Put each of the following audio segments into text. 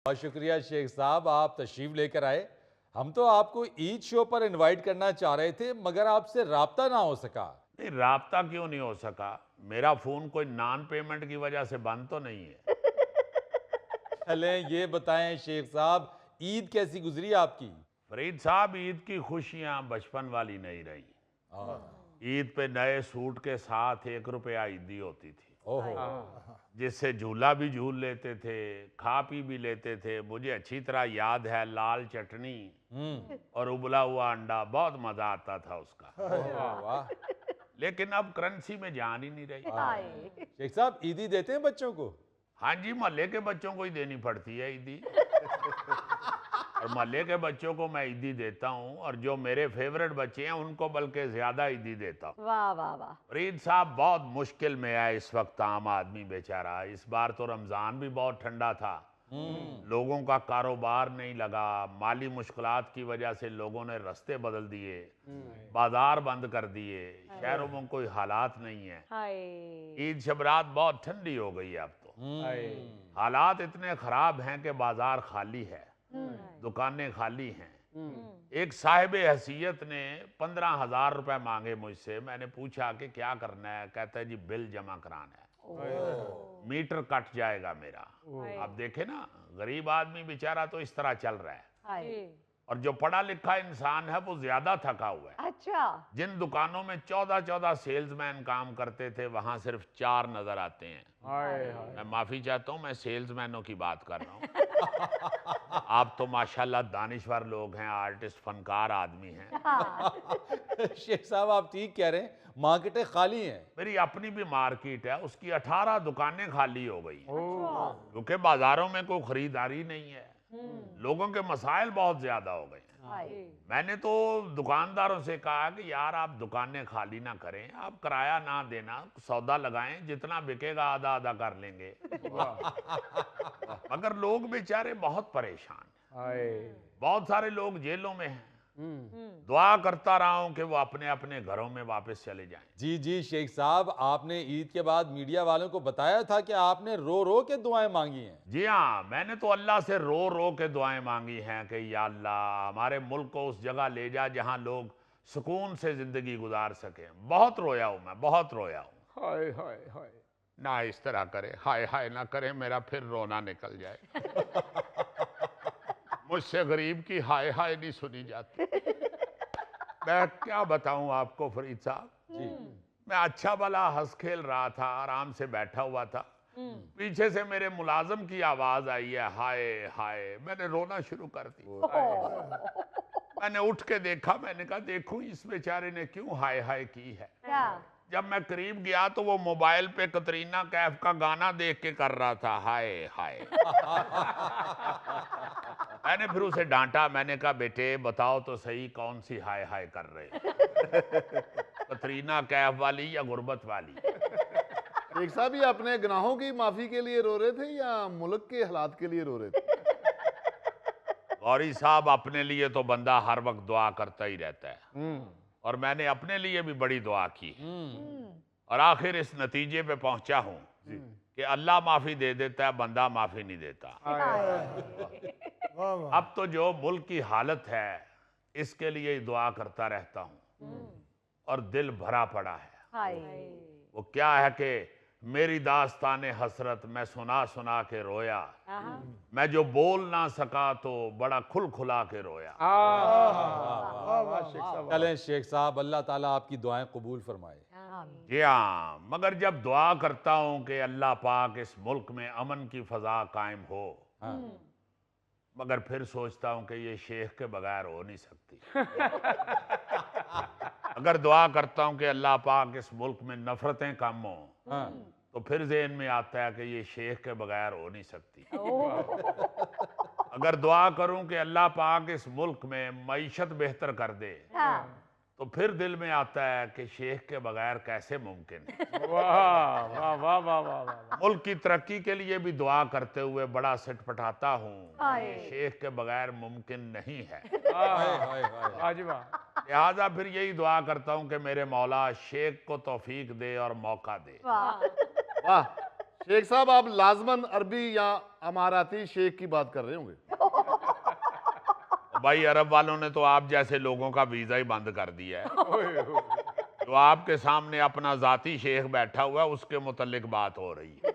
बहुत शुक्रिया शेख साहब, आप तशरीफ लेकर आए। हम तो आपको ईद शो पर इनवाइट करना चाह रहे थे मगर आपसे राब्ता ना हो सका। नहीं, राब्ता क्यों नहीं हो सका? मेरा फोन कोई नॉन पेमेंट की वजह से बंद तो नहीं है। चलें ये बताएं शेख साहब, ईद कैसी गुजरी आपकी? फरीद साहब, ईद की खुशियां बचपन वाली नहीं रही। ईद पे नए सूट के साथ 1 रुपया ईदी होती थी, ओहो। जिससे झूला भी झूल लेते थे, खा पी भी लेते थे। मुझे अच्छी तरह याद है, लाल चटनी और उबला हुआ अंडा, बहुत मजा आता था उसका। वाह। लेकिन अब करेंसी में जान ही नहीं रही। शेख साहब, ईदी देते हैं बच्चों को? हाँ जी, मोहल्ले के बच्चों को ही देनी पड़ती है ईदी। और मोहल्ले के बच्चों को मैं ईदी देता हूँ, और जो मेरे फेवरेट बच्चे हैं उनको बल्कि ज्यादा ईदी देता हूँ। वाह वाह वाह। फरीद साहब, बहुत मुश्किल में है इस वक्त आम आदमी बेचारा। इस बार तो रमजान भी बहुत ठंडा था, लोगों का कारोबार नहीं लगा, माली मुश्किलात की वजह से लोगों ने रास्ते बदल दिए, बाजार बंद कर दिए, शहरों में कोई हालात नहीं है। हाय। ईद शबरात बहुत ठंडी हो गई है अब तो। हालात इतने खराब हैं कि बाजार खाली है, दुकानें खाली हैं। एक साहिब हैसियत ने 15,000 रुपए मांगे मुझसे। मैंने पूछा कि क्या करना है? कहता है जी बिल जमा कराना है, मीटर कट जाएगा मेरा। आप देखे ना, गरीब आदमी बेचारा तो इस तरह चल रहा है। हाय। और जो पढ़ा लिखा इंसान है वो ज्यादा थका हुआ है। अच्छा। जिन दुकानों में 14-14 सेल्समैन काम करते थे, वहां सिर्फ 4 नजर आते हैं। मैं माफी चाहता हूं, मैं सेल्समैनों की बात कर रहा हूं। आप तो माशाल्लाह दानिश्वर लोग हैं, आर्टिस्ट, फनकार आदमी हैं। हाँ। शेख साहब, आप ठीक कह रहे हैं, मार्केटें खाली हैं। मेरी अपनी भी मार्केट है, उसकी 18 दुकानें खाली हो गई हैं, अच्छा। क्योंकि बाजारों में कोई खरीदारी नहीं है। लोगों के मसाइल बहुत ज्यादा हो गए हैं। हाय। मैंने तो दुकानदारों से कहा कि यार आप दुकानें खाली ना करें, आप किराया ना देना, सौदा लगाएं, जितना बिकेगा आधा आधा कर लेंगे। मगर लोग बेचारे बहुत परेशान हैं। बहुत सारे लोग जेलों में हैं। दुआ करता रहा हूं कि वो अपने अपने घरों में वापस चले जाएं। जी जी शेख साहब, आपने ईद के बाद मीडिया वालों को बताया था कि आपने रो रो के दुआएं मांगी हैं। जी हाँ, मैंने तो अल्लाह से रो रो के दुआएं मांगी हैं कि या अल्लाह, हमारे मुल्क को उस जगह ले जा जहां लोग सुकून से जिंदगी गुजार सकें। बहुत रोया हूं मैं, बहुत रोया हूं। हाय हाय हाय। ना इस तरह करे, हाय हाय ना करे, मेरा फिर रोना निकल जाए। मुझसे गरीब की हाय हाय नहीं सुनी जाती। मैं क्या बताऊं आपको फरीद साहब, जी। मैं अच्छा भला हंस खेल रहा था, आराम से बैठा हुआ था, पीछे से मेरे मुलाजिम की आवाज आई है, हाय हाय। मैंने रोना शुरू कर दी। मैंने उठ के देखा, मैंने कहा देखूं इस बेचारे ने क्यों हाय हाय की है। क्या? जब मैं करीब गया तो वो मोबाइल पे कतरीना कैफ का गाना देख के कर रहा था हाय हाय। मैंने फिर उसे डांटा, मैंने कहा बेटे बताओ तो सही, कौन सी हाय हाय कर रहे हो? कतरीना कैफ वाली या गुर्बत वाली? शेख साहब, ये अपने गुनाहों की माफी के लिए रो रहे थे या मुल्क के हालात के लिए रो रहे थे? गौरी साहब, अपने लिए तो बंदा हर वक्त दुआ करता ही रहता है, और मैंने अपने लिए भी बड़ी दुआ की है, और आखिर इस नतीजे पे पहुंचा हूं कि अल्लाह माफी दे देता है, बंदा माफी नहीं देता। अब तो जो मुल्क की हालत है इसके लिए ही दुआ करता रहता हूं, और दिल भरा पड़ा है। हाय। वो क्या है कि मेरी दास्ताने हसरत मैं सुना सुना के रोया, मैं जो बोल ना सका तो बड़ा खुल खुला के रोया। वाह वाह शेख साहब। चलें शेख साहब, अल्लाह ताला आपकी दुआएं कबूल फरमाए। जी हाँ, मगर जब दुआ करता हूं कि अल्लाह पाक इस मुल्क में अमन की फजा कायम हो, मगर फिर सोचता हूं कि ये शेख के बगैर हो नहीं सकती। अगर दुआ करता हूं कि अल्लाह पाक इस मुल्क में नफरतें कम हो, तो फिर ज़हन में आता है कि ये शेख के बगैर हो नहीं सकती। अगर दुआ करूं कि अल्लाह पाक इस मुल्क में मईशत बेहतर कर दे, तो फिर दिल में आता है कि शेख के बगैर कैसे मुमकिन है। वाह वाह वाह वाह वाह वाह। मुल्क की तरक्की के लिए भी दुआ करते हुए बड़ा सिटपटाता हूँ, हाय। ये शेख के बगैर मुमकिन नहीं है। हाय हाय हाय। वाह जी वाह। लिहाजा फिर यही दुआ करता हूँ कि मेरे मौला शेख को तौफीक दे और मौका दे। वाह। वाह शेख साहब आप लाजमन अरबी या अमाराती शेख की बात कर रहे होंगे। भाई अरब वालों ने तो आप जैसे लोगों का वीजा ही बंद कर दिया है। जो आपके सामने अपना जाती शेख बैठा हुआ है उसके मुतल्लिक बात हो रही है।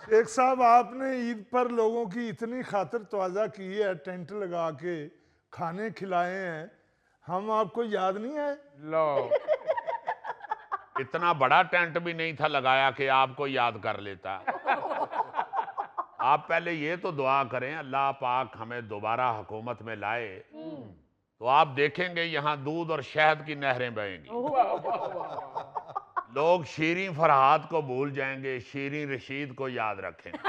शेख साहब आपने ईद पर लोगों की इतनी खातिर तवाज़ा की है, टेंट लगा के खाने खिलाए हैं, हम आपको याद नहीं आए? लो इतना बड़ा टेंट भी नहीं था लगाया कि आपको याद कर लेता। आप पहले ये तो दुआ करें अल्लाह पाक हमें दोबारा हुकूमत में लाए, तो आप देखेंगे यहाँ दूध और शहद की नहरें बहेंगी। लोग शीरीं फरहाद को भूल जाएंगे, शीरीं रशीद को याद रखेंगे।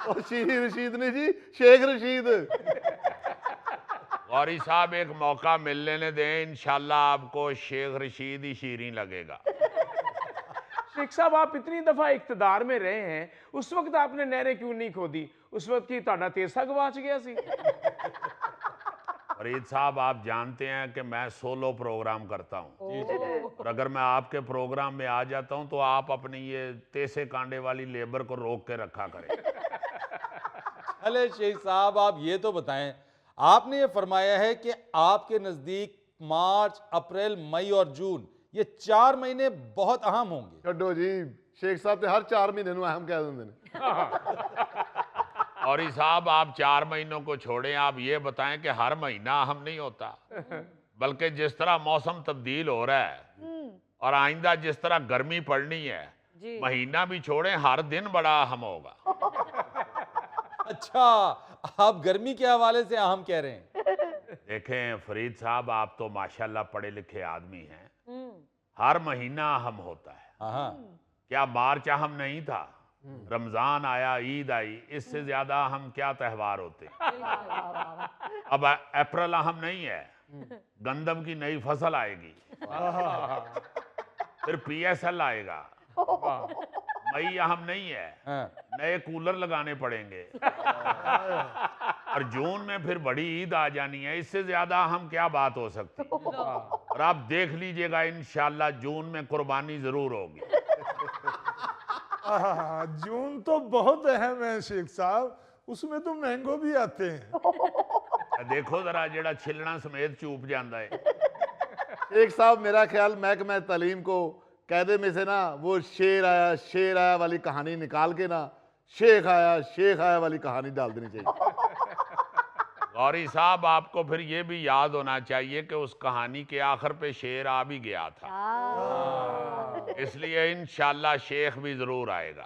और शीरी रशीद ने जी, शेख रशीद। गौरी साहब एक मौका मिल लेने दें, इंशाल्लाह आपको शेख रशीद ही शीरीं लगेगा। शेख साहब आप इतनी दफा इख्तिदार में रहे हैं, उस वक्त आपने नहरें क्यों नहीं खोदी? उस वक्त की ਤੁਹਾਡਾ तेरसा गवाच गया सी। फरीद साहब आप जानते हैं कि मैं सोलो प्रोग्राम करता हूँ, और अगर मैं आपके प्रोग्राम में आ जाता हूँ तो आप अपनी ये तेसे कांडे वाली लेबर को रोक के रखा करें। अरे शेख साहब आप ये तो बताएं, आपने ये फरमाया है कि आपके नजदीक मार्च, अप्रैल, मई और जून ये 4 महीने बहुत अहम होंगे। छो जी, शेख साहब हर 4 महीने अहम कह देंगे ने। और साहब आप 4 महीनों को छोड़ें, आप ये बताएं कि हर महीना अहम नहीं होता, बल्कि जिस तरह मौसम तब्दील हो रहा है और आइंदा जिस तरह गर्मी पड़नी है, महीना भी छोड़ें हर दिन बड़ा अहम होगा। अच्छा, आप गर्मी के हवाले से अहम कह रहे हैं। देखें फरीद साहब आप तो माशाल्लाह पढ़े लिखे आदमी हैं, हर महीना अहम होता है। हाँ, क्या मार्च अहम नहीं था? रमजान आया, ईद आई, इससे ज्यादा अहम क्या त्यौहार होते हैं? अब अप्रैल अहम नहीं है, गंदम की नई फसल आएगी, फिर पीएसएल आएगा। मई अहम नहीं है, हाँ। नए कूलर लगाने पड़ेंगे, और जून में फिर बड़ी ईद आ जानी है। इससे ज्यादा अहम क्या बात हो सकती है? और आप देख लीजिएगा इंशाल्लाह जून में कुर्बानी जरूर होगी। जून तो बहुत अहम है शेख साहब, उसमें तो मैंगो भी आते हैं। देखो जरा जेड़ा छिलना समेत चूप जाता है। शेख साहब मेरा ख्याल महकमा तालीम को कायदे में से ना वो शेर आया वाली कहानी निकाल के ना शेख आया वाली कहानी डाल देनी चाहिए। गौरी साहब आपको फिर ये भी याद होना चाहिए कि उस कहानी के आखिर पे शेर आ भी गया था, इसलिए इंशाल्लाह शेख भी जरूर आएगा।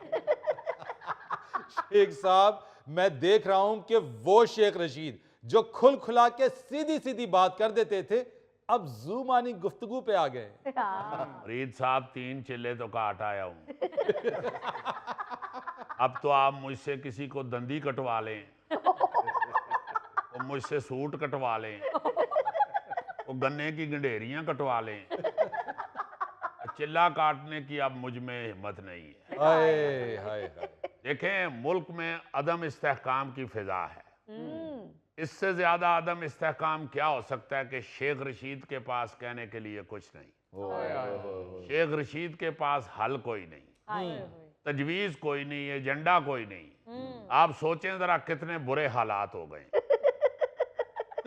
शेख साहब मैं देख रहा हूं कि वो शेख रशीद जो खुल खुला के सीधी सीधी बात कर देते थे, अब ज़ुबानी गुफ्तगू पे आ गए। फरीद साहब 3 चिल्ले तो काट आया हूं। अब तो आप मुझसे किसी को दंदी कटवा लें, वो मुझसे सूट कटवा लें, वो गन्ने की गंडेरियां कटवा लें, चिल्ला काटने की अब मुझ में हिम्मत नहीं है। हाय हाय हाय। देखें मुल्क में अदम इस्तेहकाम की फिजा है, इससे ज्यादा अदम इस्तेहकाम क्या हो सकता है कि शेख रशीद के पास कहने के लिए कुछ नहीं, शेख रशीद के पास हल कोई नहीं, तजवीज कोई नहीं, एजेंडा कोई नहीं। आप सोचें जरा कितने बुरे हालात हो गए।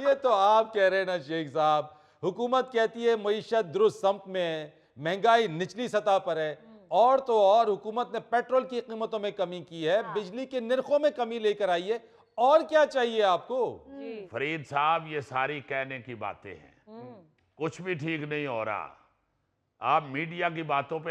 ये तो आप कह रहे हैं ना शेख साहब, हुकूमत कहती है मईशत दुरुस्त सम्त में है, महंगाई निचली सतह पर है, और तो और हुकूमत ने पेट्रोल की कीमतों में कमी की है, बिजली के निर्खों में कमी लेकर आई है, और क्या चाहिए आपको? फरीद साहब ये सारी कहने की बातें हैं, कुछ भी ठीक नहीं हो रहा। आप मीडिया की बातों पे